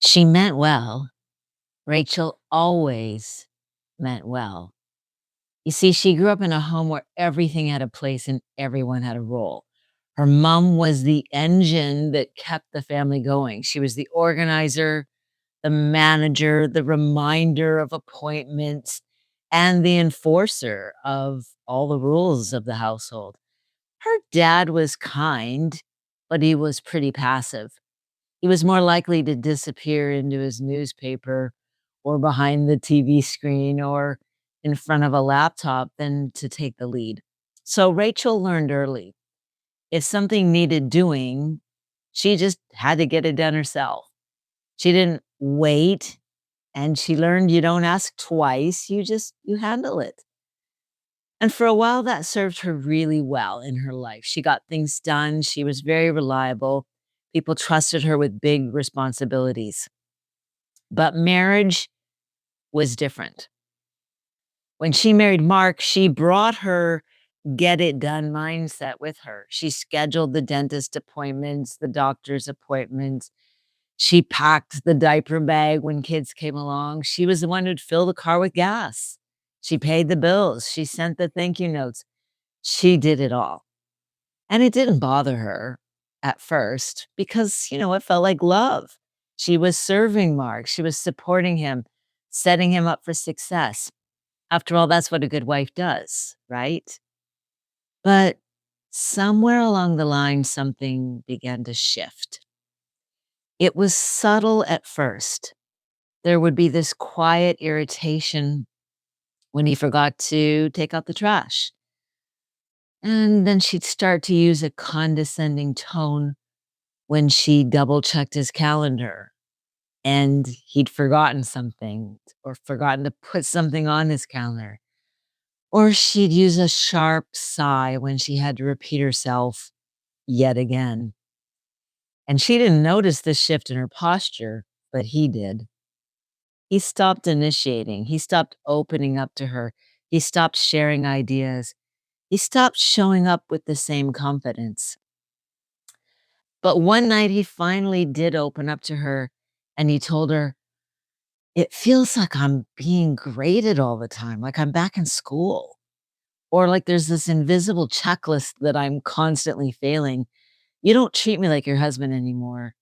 She meant well. Rachel always meant well. You see, she grew up in a home where everything had a place and everyone had a role. Her mom was the engine that kept the family going. She was the organizer, the manager, the reminder of appointments, and the enforcer of all the rules of the household. Her dad was kind, but he was pretty passive. He was more likely to disappear into his newspaper or behind the TV screen or in front of a laptop than to take the lead. So Rachel learned early if something needed doing, she just had to get it done herself. She didn't wait, and she learned you don't ask twice, you handle it. And for a while that served her really well in her life. She got things done, she was very reliable. People trusted her with big responsibilities. But marriage was different. When she married Mark, she brought her get it done mindset with her. She scheduled the dentist appointments, the doctor's appointments. She packed the diaper bag when kids came along. She was the one who'd fill the car with gas. She paid the bills. She sent the thank you notes. She did it all. And it didn't bother her at first because, it felt like love. She was serving Mark. She was supporting him, setting him up for success. After all, that's what a good wife does, right? But somewhere along the line, something began to shift. It was subtle at first. There would be this quiet irritation when he forgot to take out the trash. And then she'd start to use a condescending tone when she double checked his calendar and he'd forgotten something or forgotten to put something on his calendar. Or she'd use a sharp sigh when she had to repeat herself yet again. And she didn't notice this shift in her posture, but he did. He stopped initiating. He stopped opening up to her. He stopped sharing ideas. He stopped showing up with the same confidence. But one night he finally did open up to her and he told her, "It feels like I'm being graded all the time, like I'm back in school, or like there's this invisible checklist that I'm constantly failing. You don't treat me like your husband anymore.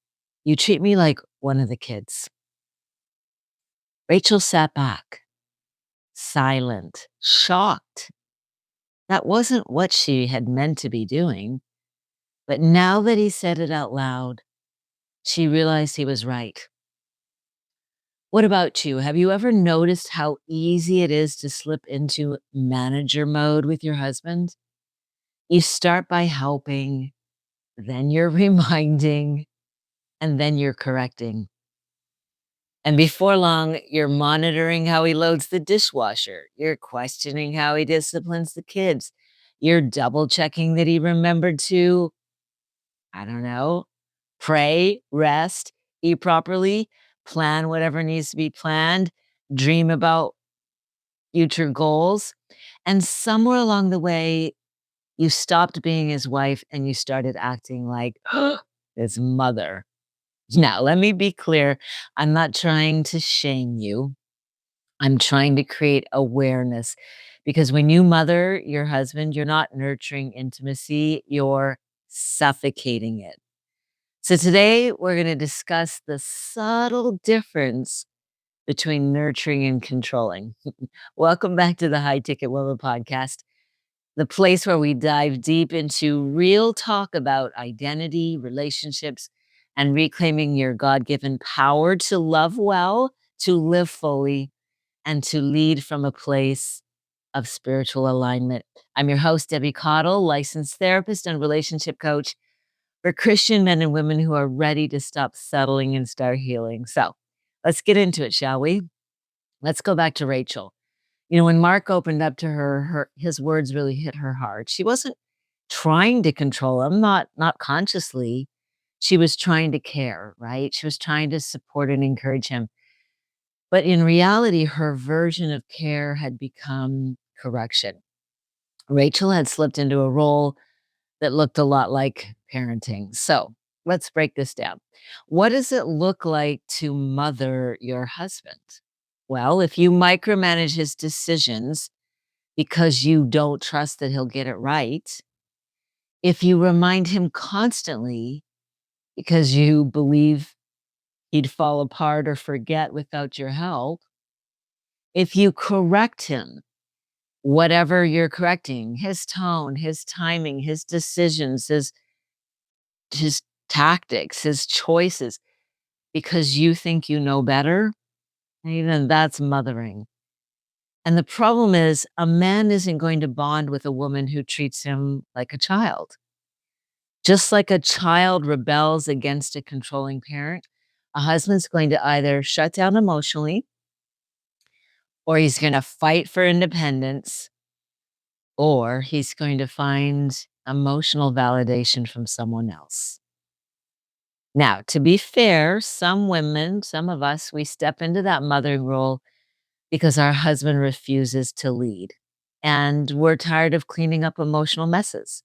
You treat me like one of the kids." Rachel sat back, silent, shocked. That wasn't what she had meant to be doing. But now that he said it out loud, she realized he was right. What about you? Have you ever noticed how easy it is to slip into manager mode with your husband? You start by helping, then you're reminding, and then you're correcting. And before long, you're monitoring how he loads the dishwasher. You're questioning how he disciplines the kids. You're double checking that he remembered to, I don't know, pray, rest, eat properly, plan whatever needs to be planned, dream about future goals. And somewhere along the way, you stopped being his wife and you started acting like his mother. Now, let me be clear. I'm not trying to shame you. I'm trying to create awareness because when you mother your husband, you're not nurturing intimacy, you're suffocating it. So today we're going to discuss the subtle difference between nurturing and controlling. Welcome back to the High Ticket Woman podcast, the place where we dive deep into real talk about identity, relationships, and reclaiming your God given power to love well, to live fully, and to lead from a place of spiritual alignment. I'm your host, Debbie Cottle, licensed therapist and relationship coach for Christian men and women who are ready to stop settling and start healing. So let's get into it, shall we? Let's go back to Rachel. When Mark opened up to her, his words really hit her hard. She wasn't trying to control him, not consciously. She was trying to care, right? She was trying to support and encourage him. But in reality, her version of care had become correction. Rachel had slipped into a role that looked a lot like parenting. So let's break this down. What does it look like to mother your husband? Well, if you micromanage his decisions because you don't trust that he'll get it right, if you remind him constantly because you believe he'd fall apart or forget without your help, if you correct him, whatever you're correcting, his tone, his timing, his decisions, his tactics, his choices, because you think you know better, even that's mothering. And the problem is, a man isn't going to bond with a woman who treats him like a child. Just like a child rebels against a controlling parent, a husband's going to either shut down emotionally or he's going to fight for independence or he's going to find emotional validation from someone else. Now, to be fair, some women, some of us, we step into that mothering role because our husband refuses to lead. And we're tired of cleaning up emotional messes.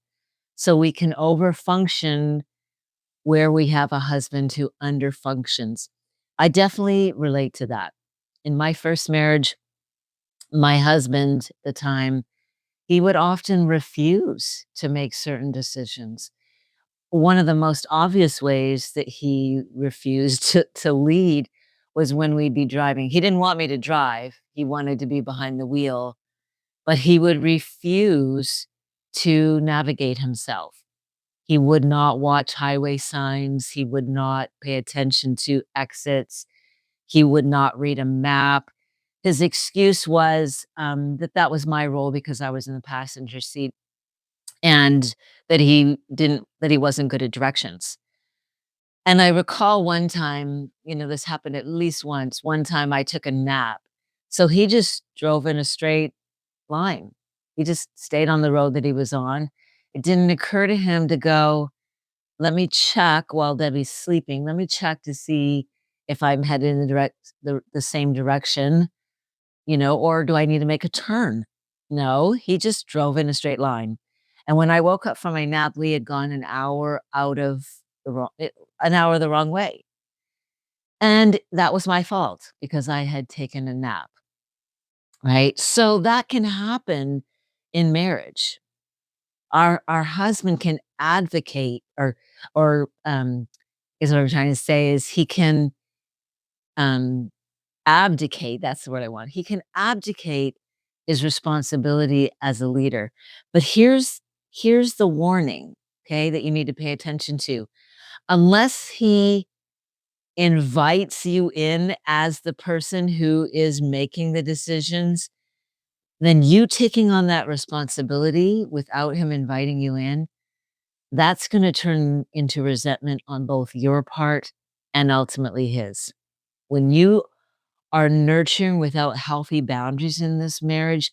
So we can overfunction where we have a husband who underfunctions. I definitely relate to that. In my first marriage, my husband at the time, he would often refuse to make certain decisions. One of the most obvious ways that he refused to lead was when we'd be driving. He didn't want me to drive. He wanted to be behind the wheel, but he would refuse to navigate himself. He would not watch highway signs. He would not pay attention to exits. He would not read a map. His excuse was that that was my role because I was in the passenger seat and that he wasn't good at directions. And I recall one time, this happened at least once. One time I took a nap. So he just drove in a straight line. He just stayed on the road that he was on. It didn't occur to him to go, let me check while Debbie's sleeping. Let me check to see if I'm headed in the same direction, or do I need to make a turn? No, he just drove in a straight line. And when I woke up from my nap, we had gone an hour the wrong way. And that was my fault because I had taken a nap, right? So that can happen in marriage. Our husband can advocate or is what I'm trying to say is he can um abdicate, that's the word I want. He can abdicate his responsibility as a leader. But here's the warning, okay, that you need to pay attention to. Unless he invites you in as the person who is making the decisions, then you taking on that responsibility without him inviting you in, that's going to turn into resentment on both your part and ultimately his. When you are nurturing without healthy boundaries in this marriage,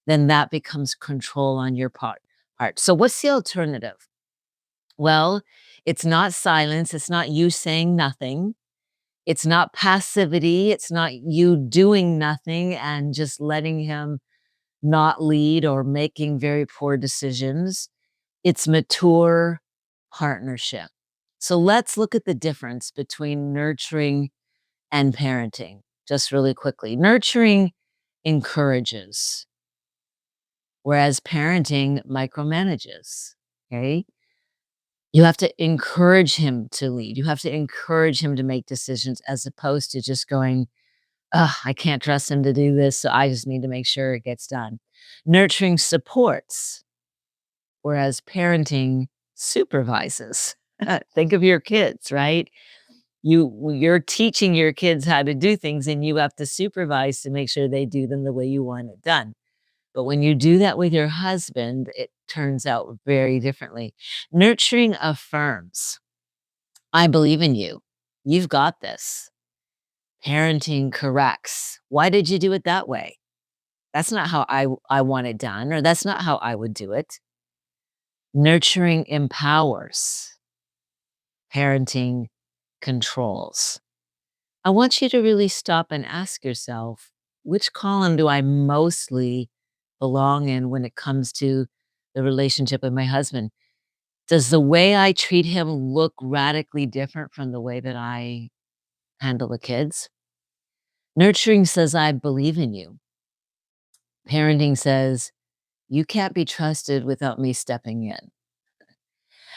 then that becomes control on your part. So what's the alternative? Well, it's not silence. It's not you saying nothing. It's not passivity. It's not you doing nothing and just letting him not lead or making very poor decisions. It's mature partnership. So let's look at the difference between nurturing and parenting, just really quickly. Nurturing encourages, whereas parenting micromanages. Okay. You have to encourage him to lead. You have to encourage him to make decisions as opposed to just going, "Ugh, I can't trust him to do this, so I just need to make sure it gets done." Nurturing supports, whereas parenting supervises. Think of your kids, right? You're teaching your kids how to do things, and you have to supervise to make sure they do them the way you want it done. But when you do that with your husband, it turns out very differently. Nurturing affirms, "I believe in you. You've got this." Parenting corrects, "Why did you do it that way? That's not how I want it done, or that's not how I would do it." Nurturing empowers. Parenting controls. I want you to really stop and ask yourself, which column do I mostly belong in when it comes to the relationship with my husband? Does the way I treat him look radically different from the way that I handle the kids? Nurturing says, I believe in you. Parenting says, you can't be trusted without me stepping in.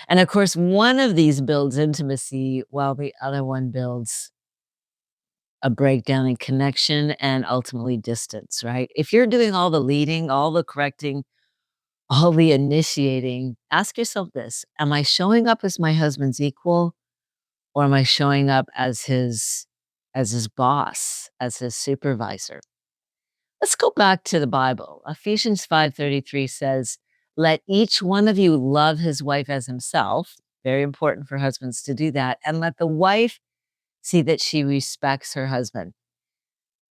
And of course, one of these builds intimacy while the other one builds a breakdown in connection and ultimately distance, right? If you're doing all the leading, all the correcting, all the initiating, ask yourself this: am I showing up as my husband's equal, or am I showing up as his boss, as his supervisor? Let's go back to the Bible. Ephesians 5:33 says, "Let each one of you love his wife as himself." Very important for husbands to do that. And let the wife see that she respects her husband.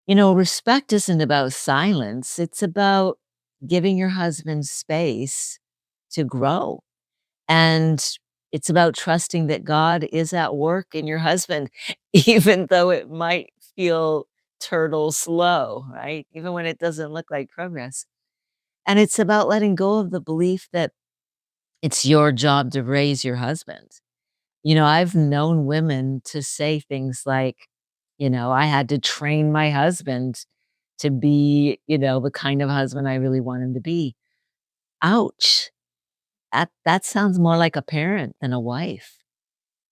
Respect isn't about silence, it's about giving your husband space to grow. And it's about trusting that God is at work in your husband, even though it might feel turtle slow, right? Even when it doesn't look like progress. And it's about letting go of the belief that it's your job to raise your husband. I've known women to say things like, I had to train my husband to be, the kind of husband I really want him to be. Ouch. That sounds more like a parent than a wife.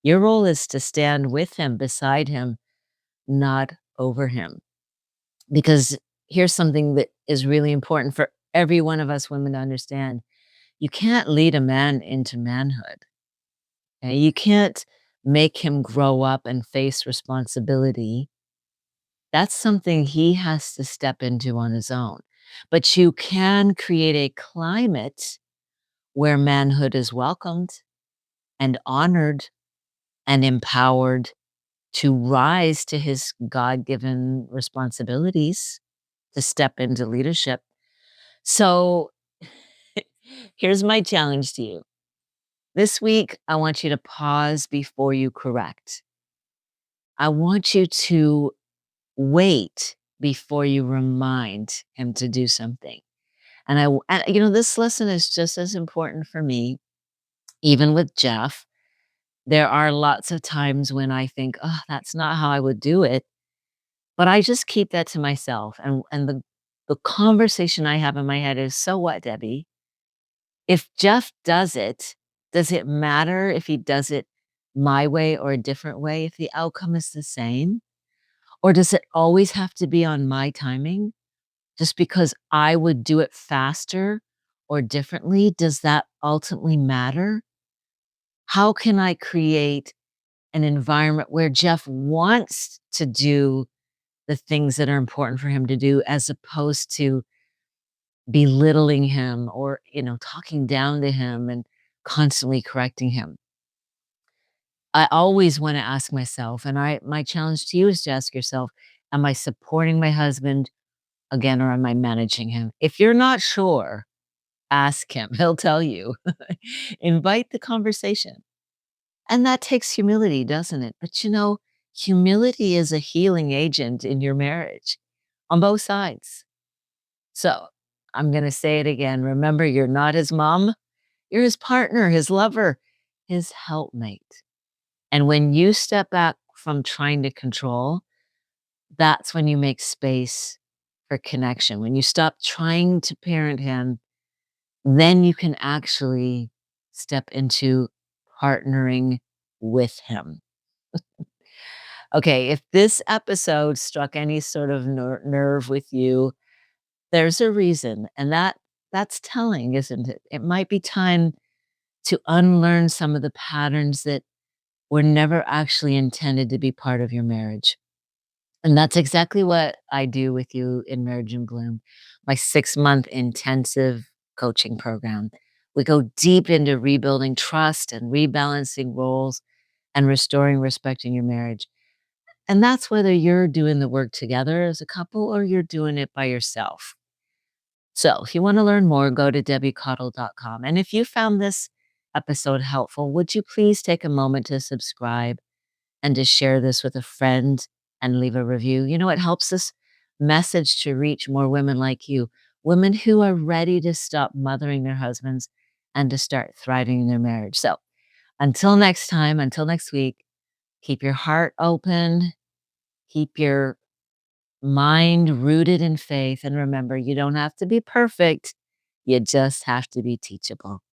Your role is to stand with him, beside him, not over him. Because here's something that is really important for every one of us women to understand. You can't lead a man into manhood. Okay? You can't make him grow up and face responsibility. That's something he has to step into on his own. But you can create a climate where manhood is welcomed and honored and empowered to rise to his God given responsibilities to step into leadership. So here's my challenge to you. This week, I want you to pause before you correct. I want you to wait before you remind him to do something. This lesson is just as important for me, even with Jeff. There are lots of times when I think, oh, that's not how I would do it. But I just keep that to myself. And the conversation I have in my head is, so what, Debbie? If Jeff does it matter if he does it my way or a different way if the outcome is the same? Or does it always have to be on my timing? Just because I would do it faster or differently, does that ultimately matter? How can I create an environment where Jeff wants to do the things that are important for him to do as opposed to belittling him or, talking down to him and constantly correcting him? I always wanna ask myself, and my challenge to you is to ask yourself, am I supporting my husband again, or am I managing him? If you're not sure, ask him. He'll tell you. Invite the conversation. And that takes humility, doesn't it? But humility is a healing agent in your marriage on both sides. So I'm going to say it again. Remember, you're not his mom, you're his partner, his lover, his helpmate. And when you step back from trying to control, that's when you make space for connection. When you stop trying to parent him, then you can actually step into partnering with him. Okay, if this episode struck any sort of nerve with you, there's a reason, and that's telling, isn't it? It might be time to unlearn some of the patterns that were never actually intended to be part of your marriage. And that's exactly what I do with you in Marriage in Bloom, my 6-month intensive coaching program. We go deep into rebuilding trust and rebalancing roles and restoring respect in your marriage. And that's whether you're doing the work together as a couple or you're doing it by yourself. So if you want to learn more, go to debbiecottle.com. And if you found this episode helpful, would you please take a moment to subscribe and to share this with a friend and leave a review? It helps this message to reach more women like you, women who are ready to stop mothering their husbands and to start thriving in their marriage. So until next time, until next week, keep your heart open, keep your mind rooted in faith, and remember, you don't have to be perfect. You just have to be teachable.